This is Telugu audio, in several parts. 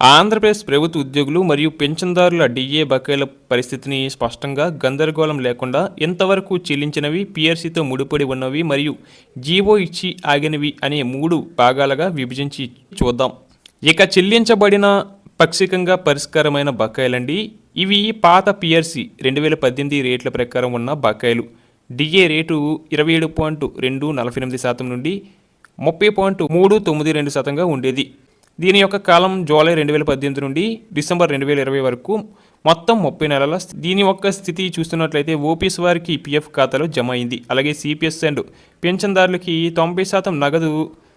ఆంధ్రప్రదేశ్ ప్రభుత్వ ఉద్యోగులు మరియు పెన్షన్దారుల డిఏ బకాయిల పరిస్థితిని స్పష్టంగా గందరగోళం లేకుండా ఎంతవరకు చెల్లించినవి, పీఆర్సీతో ముడిపడి ఉన్నవి మరియు జీవో ఇచ్చి ఆగినవి అనే 3 భాగాలుగా విభజించి చూద్దాం. ఇక చెల్లించబడిన పాక్షికంగా పరిష్కారమైన బకాయిలండి. ఇవి పాత పీఆర్సీ 2018 రేట్ల ప్రకారం ఉన్న బకాయిలు. డిఏ రేటు 27.248% నుండి 30.392% ఉండేది. దీని యొక్క కాలం జూలై 2018 నుండి డిసెంబర్ 2020 వరకు, మొత్తం 30 నెలల. దీని యొక్క స్థితి చూస్తున్నట్లయితే ఓపీఎస్ వారికి పీఎఫ్ ఖాతాలో జమ అయింది. అలాగే సిపిఎస్ అండ్ పెన్షన్దారులకి 90% నగదు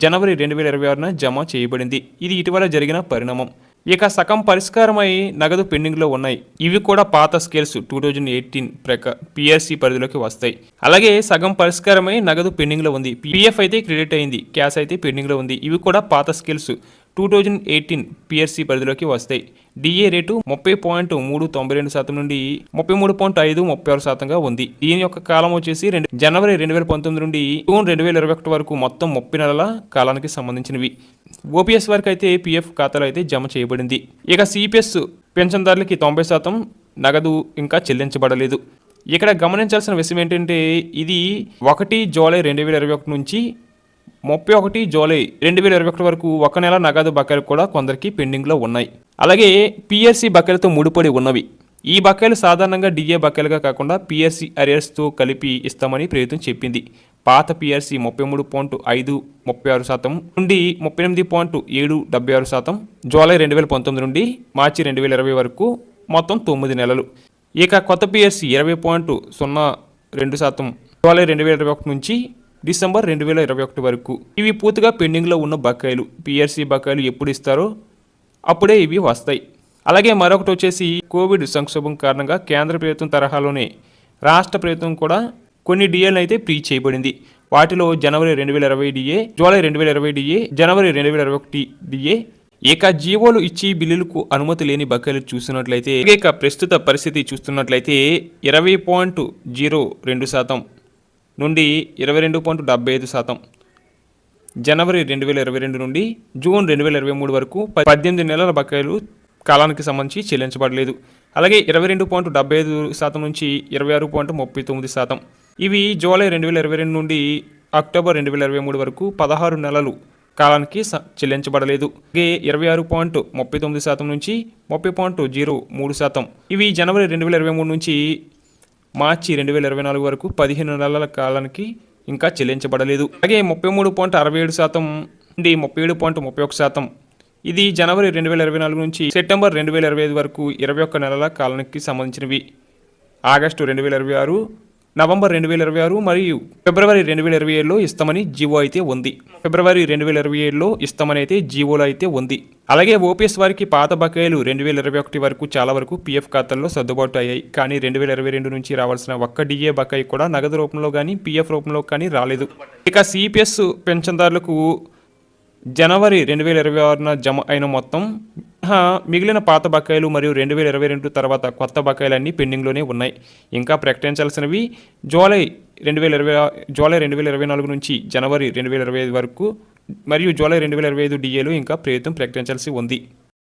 జనవరి 2026న జమ చేయబడింది. ఇది ఇటీవల జరిగిన పరిణామం. ఇక సగం పరిష్కారమై నగదు పెండింగ్లో ఉన్నాయి. ఇవి కూడా పాత స్కేల్స్ 2018 పిఆర్సీ పరిధిలోకి వస్తాయి. అలాగే సగం పరిష్కారమై నగదు పెండింగ్లో ఉంది. పిఎఫ్ అయితే క్రెడిట్ అయింది, క్యాష్ అయితే పెండింగ్లో ఉంది. ఇవి కూడా పాత స్కేల్స్ 2018 పిఆర్సీ పరిధిలోకి వస్తాయి. డిఏ రేటు 30.392% నుండి 33.536%గా ఉంది. దీని యొక్క కాలం వచ్చేసి జనవరి 2019 నుండి జూన్ 2021 వరకు, మొత్తం 30 నెలల కాలానికి సంబంధించినవి. ఓపీఎస్ వారికి అయితే పీఎఫ్ ఖాతాలో అయితే జమ చేయబడింది. ఇక సిపిఎస్ పెన్షన్దారులకి 90% నగదు ఇంకా చెల్లించబడలేదు. ఇక్కడ గమనించాల్సిన విషయం ఏంటంటే, ఇది 1 జూలై 2021 నుంచి 31 జూలై 2021 వరకు 1 నెల నగదు బకాయిలు కూడా కొందరికి పెండింగ్లో ఉన్నాయి. అలాగే పీఆర్సీ బకాయిలతో ముడిపడి ఉన్నవి. ఈ బకాయిలు సాధారణంగా డిఏ బకాయిలుగా కాకుండా పీఆర్సీ అరియర్స్తో కలిపి ఇస్తామని ప్రభుత్వం చెప్పింది. పాత పీఆర్సీ 33.536% నుండి 38.776% జూలై 2019 నుండి మార్చి 2020 వరకు, మొత్తం 9 నెలలు. ఇక కొత్త పీఆర్సీ 20.02% జూలై 2021 నుంచి డిసెంబర్ 2021 వరకు. ఇవి పూర్తిగా పెండింగ్లో ఉన్న బకాయిలు. పీఆర్సీ బకాయిలు ఎప్పుడు ఇస్తారో అప్పుడే ఇవి వస్తాయి. అలాగే మరొకటి వచ్చేసి, కోవిడ్ సంక్షోభం కారణంగా కేంద్ర ప్రభుత్వం తరహాలోనే రాష్ట్ర ప్రభుత్వం కూడా కొన్ని డిఏలను అయితే ఫ్రీ చేయబడింది. వాటిలో జనవరి 2020 డిఏ, జూలై 2020 డిఏ, జనవరి 2021 డిఏ. ఇక జీవోలు ఇచ్చి బిల్లులకు అనుమతి లేని బకాయిలు చూసినట్లయితే, ఇక ప్రస్తుత పరిస్థితి చూస్తున్నట్లయితే 20.02% నుండి 22.75%, జనవరి 2022 నుండి జూన్ 2023 వరకు 18 నెలల బకాయిలు కాలానికి సంబంధించి చెల్లించబడలేదు. అలాగే 22.75% నుంచి 26.39%. ఇవి జూలై 2022 నుండి అక్టోబర్ 2023 వరకు 16 నెలలు కాలానికి చెల్లించబడలేదు. అలాగే 26.39% నుంచి 30.03%. ఇవి జనవరి 2023 నుంచి మార్చి 2024 వరకు 15 నెలల కాలానికి ఇంకా చెల్లించబడలేదు. అలాగే 33.67% నుండి 37.31%. ఇది జనవరి 2024 నుంచి సెప్టెంబర్ 2025 వరకు 21 నెలల కాలానికి సంబంధించినవి. ఆగస్టు 2026, నవంబర్ 2026 మరియు ఫిబ్రవరి 2027లో ఇస్తామని జీవో అయితే ఉంది. ఫిబ్రవరి 2027లో ఇస్తామని అయితే జీవోలో అయితే ఉంది. అలాగే ఓపీఎస్ వారికి పాత బకాయిలు 2021 వరకు చాలా వరకు పీఎఫ్ ఖాతాల్లో సర్దుబాటు అయ్యాయి. కానీ 2022 నుంచి రావాల్సిన ఒక్క డిఏ బకాయి కూడా నగదు రూపంలో కానీ పీఎఫ్ రూపంలో కానీ రాలేదు. ఇక సిపిఎస్ పెన్షన్దారులకు జనవరి 2026న జమ అయిన మొత్తం మిగిలిన పాత బకాయిలు మరియు 2022 తర్వాత కొత్త బకాయిలన్నీ పెండింగ్లోనే ఉన్నాయి. ఇంకా ప్రకటించాల్సినవి జూలై 2024 నుంచి జనవరి 2025 వరకు మరియు జూలై 2025 డిఏలు ఇంకా ప్రభుత్వం ప్రకటించాల్సి ఉంది.